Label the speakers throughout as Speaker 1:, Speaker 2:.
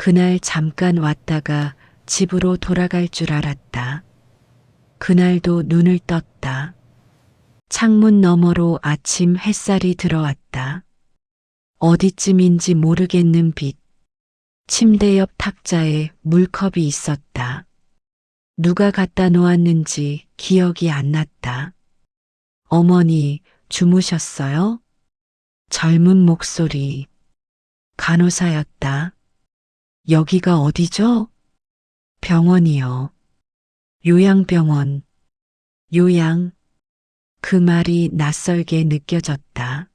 Speaker 1: 그날 잠깐 왔다가 집으로 돌아갈 줄 알았다. 그날도 눈을 떴다. 창문 너머로 아침 햇살이 들어왔다. 어디쯤인지 모르겠는 빛. 침대 옆 탁자에 물컵이 있었다. 누가 갖다 놓았는지 기억이 안 났다. 어머니, 주무셨어요? 젊은 목소리. 간호사였다. 여기가 어디죠? 병원이요. 요양병원. 요양. 그 말이 낯설게 느껴졌다.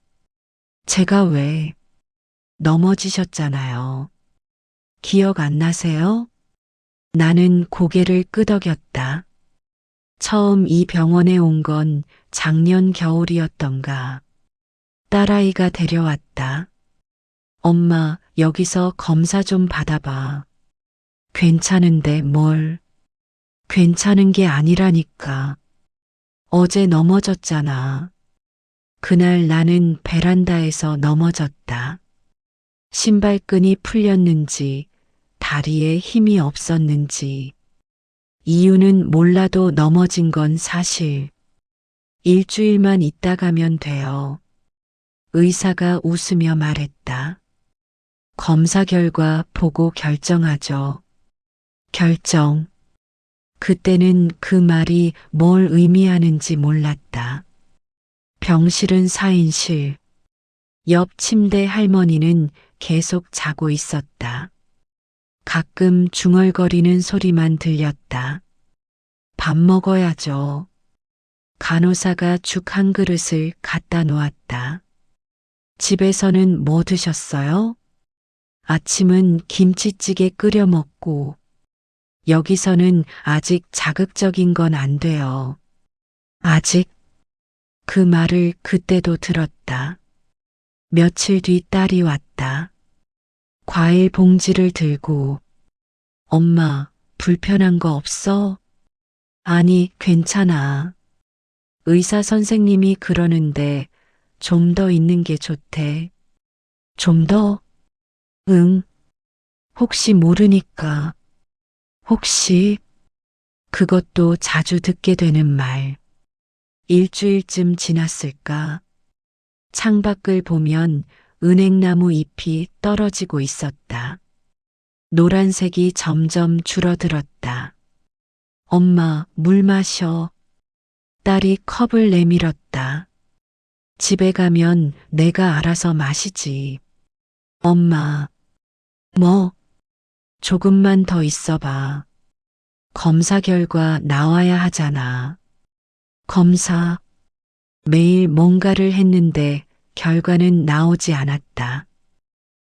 Speaker 1: 제가 왜 넘어지셨잖아요. 기억 안 나세요? 나는 고개를 끄덕였다. 처음 이 병원에 온 건 작년 겨울이었던가. 딸아이가 데려왔다. 엄마, 여기서 검사 좀 받아봐. 괜찮은데 뭘? 괜찮은 게 아니라니까. 어제 넘어졌잖아. 그날 나는 베란다에서 넘어졌다. 신발끈이 풀렸는지, 다리에 힘이 없었는지. 이유는 몰라도 넘어진 건 사실. 일주일만 있다 가면 돼요. 의사가 웃으며 말했다. 검사 결과 보고 결정하죠. 결정. 그때는 그 말이 뭘 의미하는지 몰랐다. 병실은 4인실. 옆 침대 할머니는 계속 자고 있었다. 가끔 중얼거리는 소리만 들렸다. 밥 먹어야죠. 간호사가 죽 한 그릇을 갖다 놓았다. 집에서는 뭐 드셨어요? 아침은 김치찌개 끓여 먹고, 여기서는 아직 자극적인 건 안 돼요. 아직? 그 말을 그때도 들었다. 며칠 뒤 딸이 왔다. 과일 봉지를 들고, 엄마, 불편한 거 없어? 아니, 괜찮아. 의사 선생님이 그러는데 좀 더 있는 게 좋대. 좀 더? 응. 혹시 모르니까. 혹시? 그것도 자주 듣게 되는 말. 일주일쯤 지났을까? 창밖을 보면 은행나무 잎이 떨어지고 있었다. 노란색이 점점 줄어들었다. 엄마, 물 마셔. 딸이 컵을 내밀었다. 집에 가면 내가 알아서 마시지. 엄마. 뭐? 조금만 더 있어봐. 검사 결과 나와야 하잖아. 검사. 매일 뭔가를 했는데 결과는 나오지 않았다.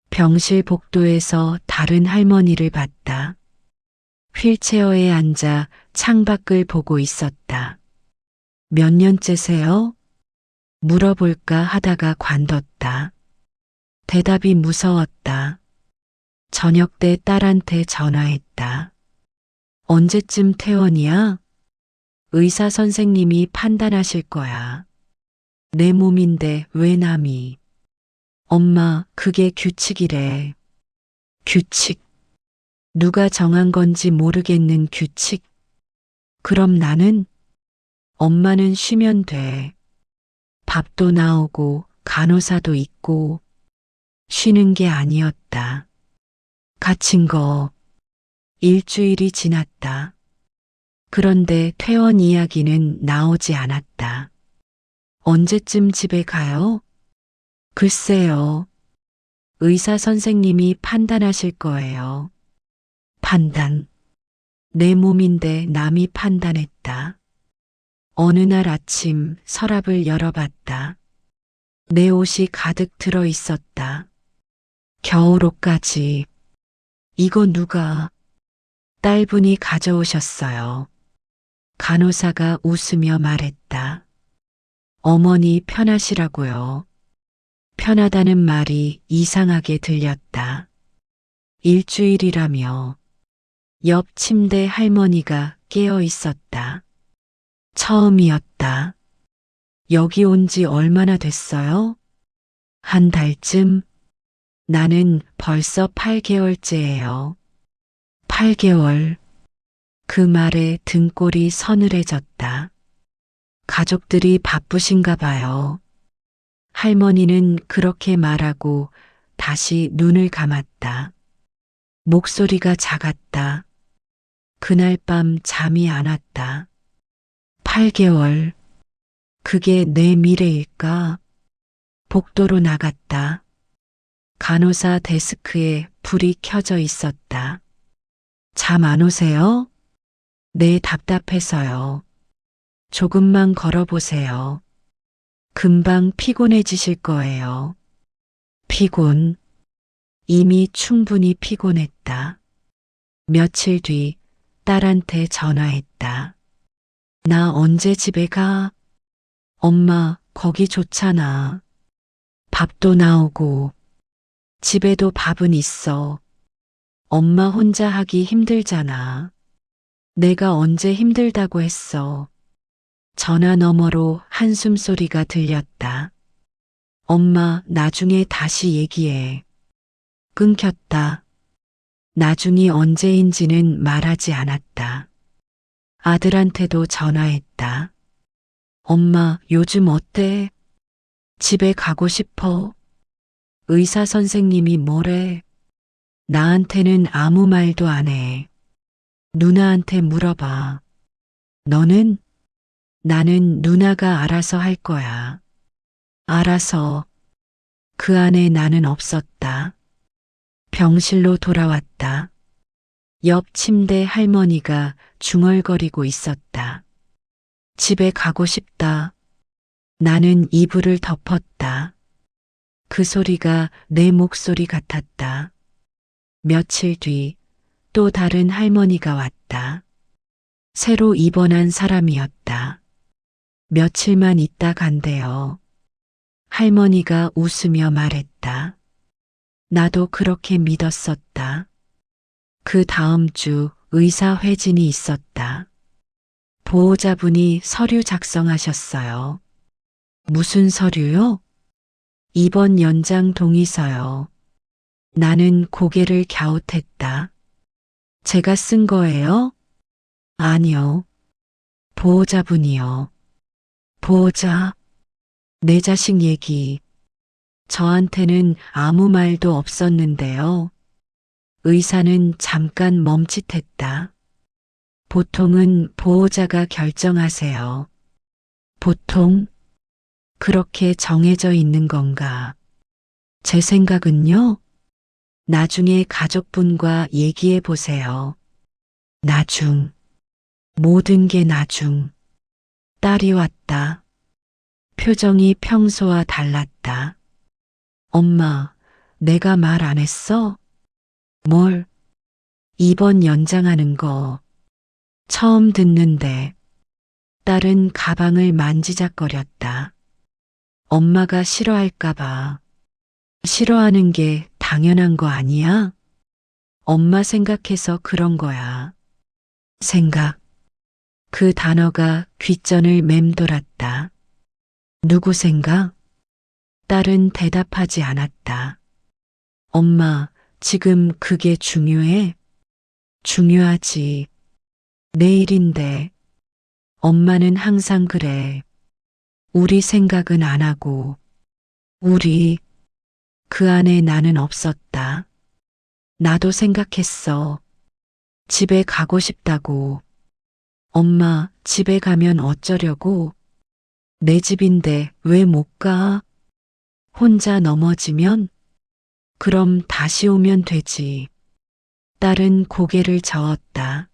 Speaker 1: 병실 복도에서 다른 할머니를 봤다. 휠체어에 앉아 창밖을 보고 있었다. 몇 년째세요? 물어볼까 하다가 관뒀다. 대답이 무서웠다. 저녁 때 딸한테 전화했다. 언제쯤 퇴원이야? 의사 선생님이 판단하실 거야. 내 몸인데 왜 남이? 엄마, 그게 규칙이래. 규칙. 누가 정한 건지 모르겠는 규칙. 그럼 나는? 엄마는 쉬면 돼. 밥도 나오고 간호사도 있고. 쉬는 게 아니었다. 갇힌 거. 일주일이 지났다. 그런데 퇴원 이야기는 나오지 않았다. 언제쯤 집에 가요? 글쎄요. 의사 선생님이 판단하실 거예요. 판단. 내 몸인데 남이 판단했다. 어느 날 아침 서랍을 열어봤다. 내 옷이 가득 들어 있었다. 겨울옷까지. 이거 누가? 딸분이 가져오셨어요. 간호사가 웃으며 말했다. 어머니 편하시라고요. 편하다는 말이 이상하게 들렸다. 일주일이라며. 옆 침대 할머니가 깨어 있었다. 처음이었다. 여기 온 지 얼마나 됐어요? 한 달쯤? 나는 벌써 8개월째예요. 8개월. 그 말에 등골이 서늘해졌다. 가족들이 바쁘신가 봐요. 할머니는 그렇게 말하고 다시 눈을 감았다. 목소리가 작았다. 그날 밤 잠이 안 왔다. 8개월. 그게 내 미래일까? 복도로 나갔다. 간호사 데스크에 불이 켜져 있었다. 잠 안 오세요? 네, 답답해서요. 조금만 걸어보세요. 금방 피곤해지실 거예요. 피곤. 이미 충분히 피곤했다. 며칠 뒤 딸한테 전화했다. 나 언제 집에 가? 엄마, 거기 좋잖아. 밥도 나오고, 집에도 밥은 있어. 엄마 혼자 하기 힘들잖아. 내가 언제 힘들다고 했어. 전화 너머로 한숨 소리가 들렸다. 엄마, 나중에 다시 얘기해. 끊겼다. 나중이 언제인지는 말하지 않았다. 아들한테도 전화했다. 엄마, 요즘 어때? 집에 가고 싶어. 의사 선생님이 뭐래? 나한테는 아무 말도 안 해. 누나한테 물어봐. 너는? 나는 누나가 알아서 할 거야. 알아서. 그 안에 나는 없었다. 병실로 돌아왔다. 옆 침대 할머니가 중얼거리고 있었다. 집에 가고 싶다. 나는 이불을 덮었다. 그 소리가 내 목소리 같았다. 며칠 뒤 또 다른 할머니가 왔다. 새로 입원한 사람이었다. 며칠만 있다 간대요. 할머니가 웃으며 말했다. 나도 그렇게 믿었었다. 그 다음 주 의사 회진이 있었다. 보호자분이 서류 작성하셨어요. 무슨 서류요? 입원 연장 동의서요. 나는 고개를 갸웃했다. 제가 쓴 거예요? 아니요. 보호자분이요. 보호자. 내 자식 얘기. 저한테는 아무 말도 없었는데요. 의사는 잠깐 멈칫했다. 보통은 보호자가 결정하세요. 보통? 그렇게 정해져 있는 건가? 제 생각은요? 나중에 가족분과 얘기해 보세요. 나중. 모든 게 나중. 딸이 왔다. 표정이 평소와 달랐다. 엄마, 내가 말 안 했어? 뭘? 입원 연장하는 거. 처음 듣는데. 딸은 가방을 만지작거렸다. 엄마가 싫어할까봐. 싫어하는 게 당연한 거 아니야? 엄마 생각해서 그런 거야. 생각. 그 단어가 귓전을 맴돌았다. 누구 생각? 딸은 대답하지 않았다. 엄마, 지금 그게 중요해? 중요하지. 내일인데. 엄마는 항상 그래. 우리 생각은 안 하고. 우리. 그 안에 나는 없었다. 나도 생각했어. 집에 가고 싶다고. 엄마, 집에 가면 어쩌려고? 내 집인데 왜 못 가? 혼자 넘어지면? 그럼 다시 오면 되지. 딸은 고개를 저었다.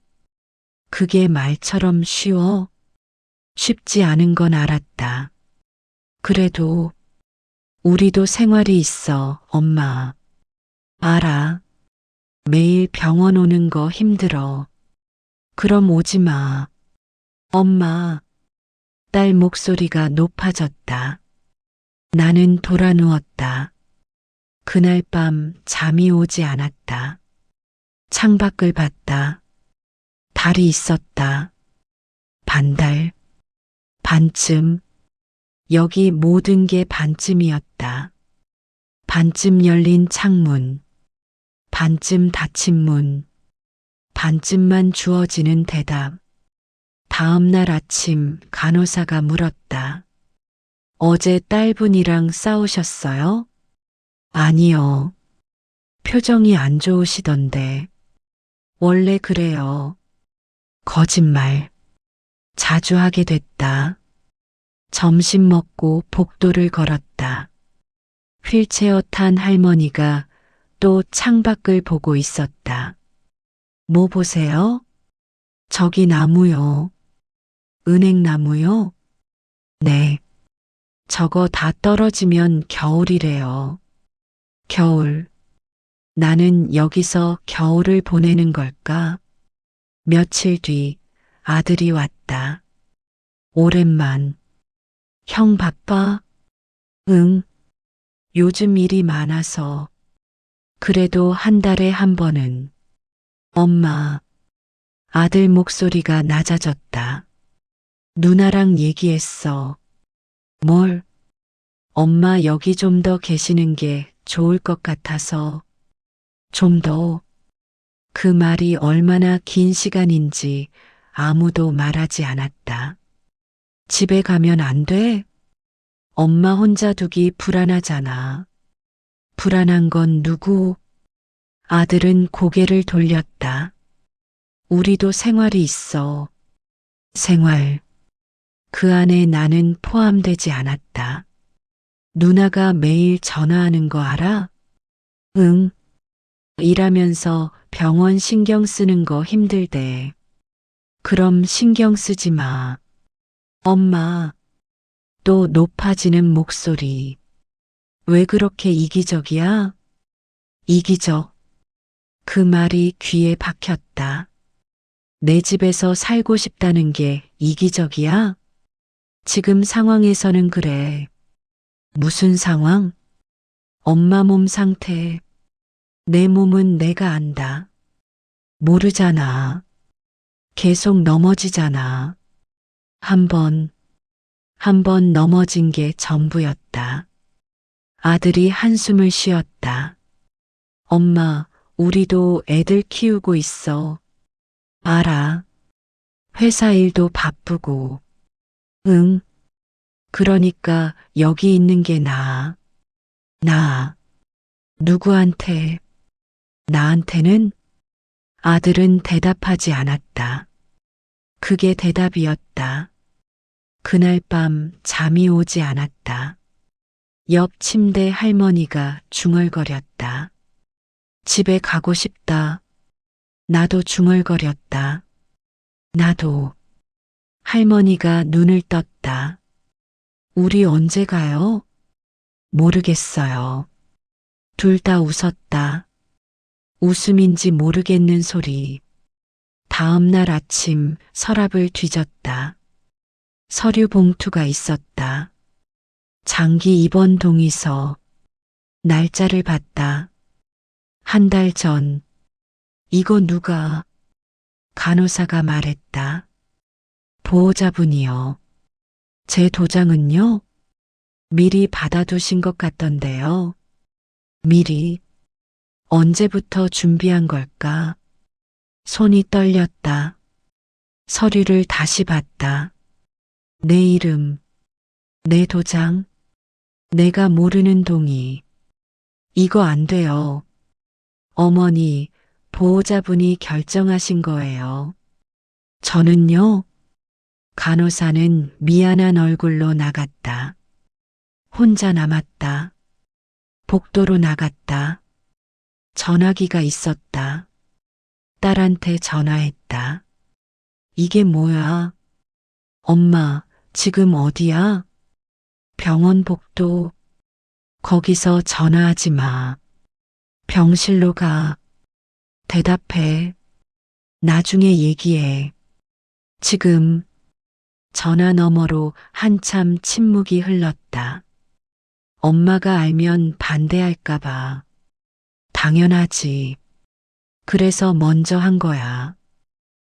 Speaker 1: 그게 말처럼 쉬워? 쉽지 않은 건 알았다. 그래도 우리도 생활이 있어, 엄마. 알아. 매일 병원 오는 거 힘들어. 그럼 오지 마. 엄마. 딸 목소리가 높아졌다. 나는 돌아 누웠다. 그날 밤 잠이 오지 않았다. 창밖을 봤다. 달이 있었다. 반달. 반쯤. 여기 모든 게 반쯤이었다. 반쯤 열린 창문, 반쯤 닫힌 문, 반쯤만 주어지는 대답. 다음 날 아침 간호사가 물었다. 어제 딸분이랑 싸우셨어요? 아니요. 표정이 안 좋으시던데. 원래 그래요. 거짓말. 자주 하게 됐다. 점심 먹고 복도를 걸었다. 휠체어 탄 할머니가 또 창밖을 보고 있었다. 뭐 보세요? 저기 나무요. 은행나무요? 네. 저거 다 떨어지면 겨울이래요. 겨울. 나는 여기서 겨울을 보내는 걸까? 며칠 뒤 아들이 왔다. 오랜만. 형 바빠? 응. 요즘 일이 많아서. 그래도 한 달에 한 번은. 엄마. 아들 목소리가 낮아졌다. 누나랑 얘기했어. 뭘? 엄마 여기 좀 더 계시는 게 좋을 것 같아서. 좀 더. 그 말이 얼마나 긴 시간인지 아무도 말하지 않았다. 집에 가면 안 돼? 엄마 혼자 두기 불안하잖아. 불안한 건 누구? 아들은 고개를 돌렸다. 우리도 생활이 있어. 생활. 그 안에 나는 포함되지 않았다. 누나가 매일 전화하는 거 알아? 응. 일하면서 병원 신경 쓰는 거 힘들대. 그럼 신경 쓰지 마. 엄마. 또 높아지는 목소리. 왜 그렇게 이기적이야? 이기적. 그 말이 귀에 박혔다. 내 집에서 살고 싶다는 게 이기적이야? 지금 상황에서는 그래. 무슨 상황? 엄마 몸 상태. 내 몸은 내가 안다. 모르잖아. 계속 넘어지잖아. 한 번 넘어진 게 전부였다. 아들이 한숨을 쉬었다. 엄마, 우리도 애들 키우고 있어. 알아. 회사 일도 바쁘고. 응. 그러니까 여기 있는 게 나아. 나아. 누구한테? 나한테는? 아들은 대답하지 않았다. 그게 대답이었다. 그날 밤 잠이 오지 않았다. 옆 침대 할머니가 중얼거렸다. 집에 가고 싶다. 나도 중얼거렸다. 나도. 할머니가 눈을 떴다. 우리 언제 가요? 모르겠어요. 둘 다 웃었다. 웃음인지 모르겠는 소리. 다음 날 아침 서랍을 뒤졌다. 서류 봉투가 있었다. 장기 입원 동의서. 날짜를 봤다. 한 달 전. 이거 누가? 간호사가 말했다. 보호자분이요. 제 도장은요? 미리 받아두신 것 같던데요. 미리. 언제부터 준비한 걸까? 손이 떨렸다. 서류를 다시 봤다. 내 이름, 내 도장, 내가 모르는 동의. 이거 안 돼요. 어머니, 보호자분이 결정하신 거예요. 저는요? 간호사는 미안한 얼굴로 나갔다. 혼자 남았다. 복도로 나갔다. 전화기가 있었다. 딸한테 전화했다. 이게 뭐야? 엄마, 지금 어디야? 병원 복도. 거기서 전화하지 마. 병실로 가. 대답해. 나중에 얘기해. 지금. 전화 너머로 한참 침묵이 흘렀다. 엄마가 알면 반대할까봐. 당연하지. 그래서 먼저 한 거야.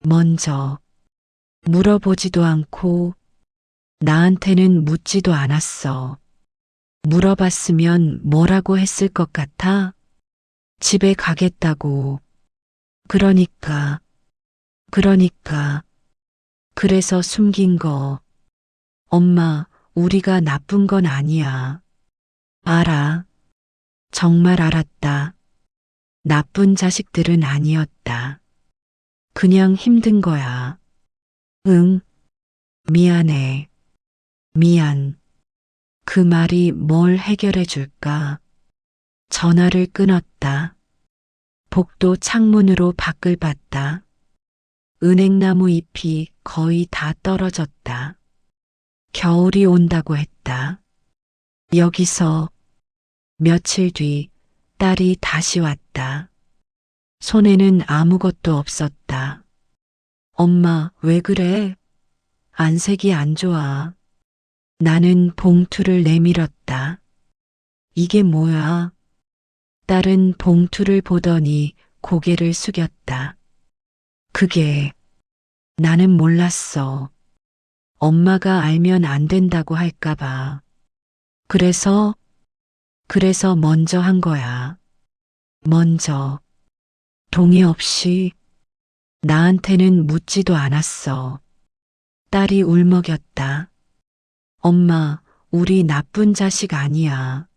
Speaker 1: 먼저. 물어보지도 않고 나한테는 묻지도 않았어. 물어봤으면 뭐라고 했을 것 같아? 집에 가겠다고. 그러니까, 그러니까. 그래서 숨긴 거. 엄마, 우리가 나쁜 건 아니야. 알아. 정말 알았다. 나쁜 자식들은 아니었다. 그냥 힘든 거야. 응, 미안해. 미안. 그 말이 뭘 해결해 줄까? 전화를 끊었다. 복도 창문으로 밖을 봤다. 은행나무 잎이 거의 다 떨어졌다. 겨울이 온다고 했다. 여기서 며칠 뒤 딸이 다시 왔다. 손에는 아무것도 없었다. 엄마, 왜 그래? 안색이 안 좋아. 나는 봉투를 내밀었다. 이게 뭐야? 딸은 봉투를 보더니 고개를 숙였다. 그게 나는 몰랐어. 엄마가 알면 안 된다고 할까봐. 그래서 먼저 한 거야. 먼저. 동의 없이 나한테는 묻지도 않았어. 딸이 울먹였다. 엄마, 우리 나쁜 자식 아니야.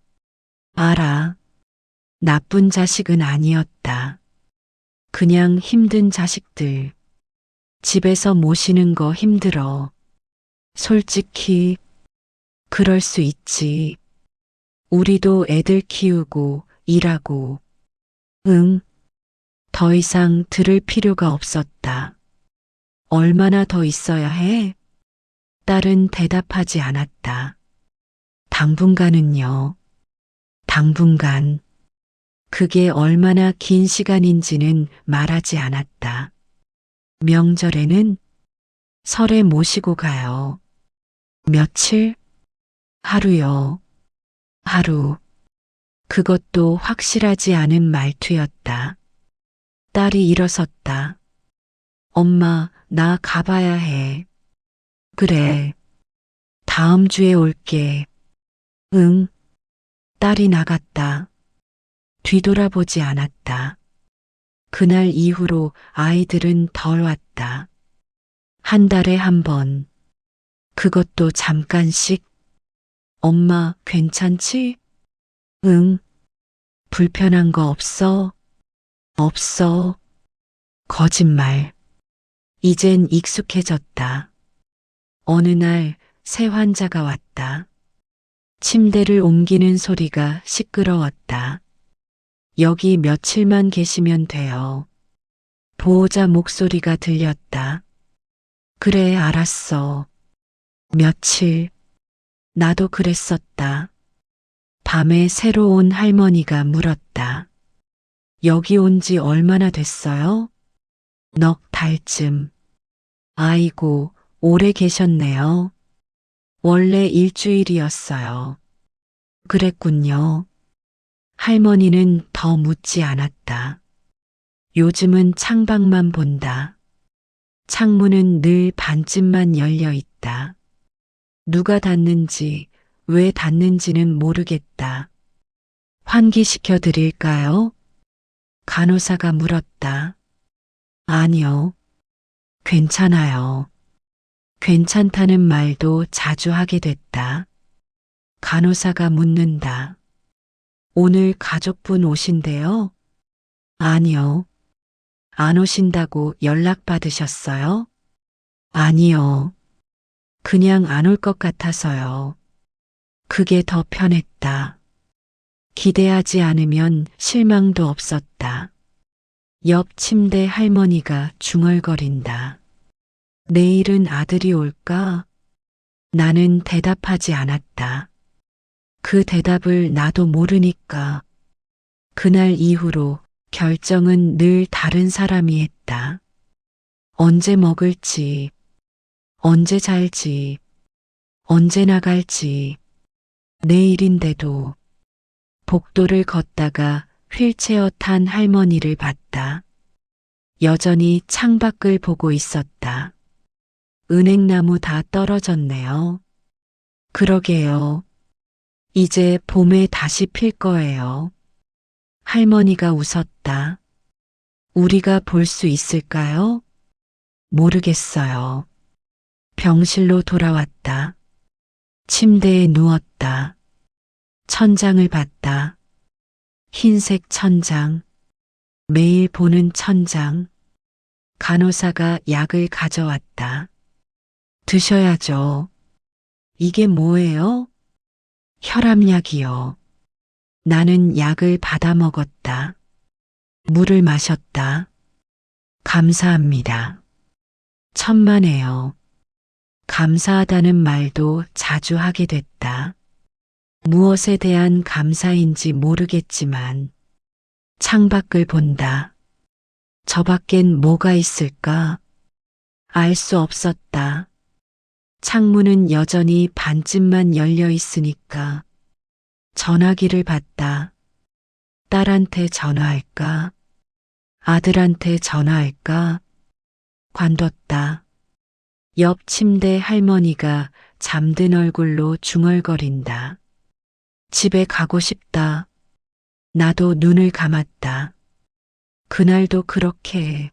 Speaker 1: 알아. 나쁜 자식은 아니었다. 그냥 힘든 자식들. 집에서 모시는 거 힘들어. 솔직히, 그럴 수 있지. 우리도 애들 키우고 일하고. 응, 더 이상 들을 필요가 없었다. 얼마나 더 있어야 해? 딸은 대답하지 않았다. 당분간은요. 당분간. 그게 얼마나 긴 시간인지는 말하지 않았다. 명절에는 설에 모시고 가요. 며칠? 하루요. 하루. 그것도 확실하지 않은 말투였다. 딸이 일어섰다. 엄마, 나 가봐야 해. 그래. 다음 주에 올게. 응. 딸이 나갔다. 뒤돌아보지 않았다. 그날 이후로 아이들은 덜 왔다. 한 달에 한 번. 그것도 잠깐씩. 엄마, 괜찮지? 응. 불편한 거 없어? 없어. 거짓말. 이젠 익숙해졌다. 어느 날 새 환자가 왔다. 침대를 옮기는 소리가 시끄러웠다. 여기 며칠만 계시면 돼요. 보호자 목소리가 들렸다. 그래, 알았어. 며칠. 나도 그랬었다. 밤에 새로 온 할머니가 물었다. 여기 온 지 얼마나 됐어요? 넉 달쯤. 아이고, 오래 계셨네요. 원래 일주일이었어요. 그랬군요. 할머니는 더 묻지 않았다. 요즘은 창밖만 본다. 창문은 늘 반쯤만 열려 있다. 누가 닫는지, 왜 닫는지는 모르겠다. 환기시켜 드릴까요? 간호사가 물었다. 아니요. 괜찮아요. 괜찮다는 말도 자주 하게 됐다. 간호사가 묻는다. 오늘 가족분 오신대요? 아니요. 안 오신다고 연락 받으셨어요? 아니요. 그냥 안 올 것 같아서요. 그게 더 편했다. 기대하지 않으면 실망도 없었다. 옆 침대 할머니가 중얼거린다. 내일은 아들이 올까? 나는 대답하지 않았다. 그 대답을 나도 모르니까. 그날 이후로 결정은 늘 다른 사람이 했다. 언제 먹을지, 언제 잘지, 언제 나갈지. 내일인데도 복도를 걷다가 휠체어 탄 할머니를 봤다. 여전히 창밖을 보고 있었다. 은행나무 다 떨어졌네요. 그러게요. 이제 봄에 다시 필 거예요. 할머니가 웃었다. 우리가 볼 수 있을까요? 모르겠어요. 병실로 돌아왔다. 침대에 누웠다. 천장을 봤다. 흰색 천장. 매일 보는 천장. 간호사가 약을 가져왔다. 드셔야죠. 이게 뭐예요? 혈압약이요. 나는 약을 받아 먹었다. 물을 마셨다. 감사합니다. 천만에요. 감사하다는 말도 자주 하게 됐다. 무엇에 대한 감사인지 모르겠지만 창밖을 본다. 저 밖엔 뭐가 있을까? 알 수 없었다. 창문은 여전히 반쯤만 열려 있으니까 전화기를 받다. 딸한테 전화할까? 아들한테 전화할까? 관뒀다. 옆 침대 할머니가 잠든 얼굴로 중얼거린다. 집에 가고 싶다. 나도 눈을 감았다. 그날도 그렇게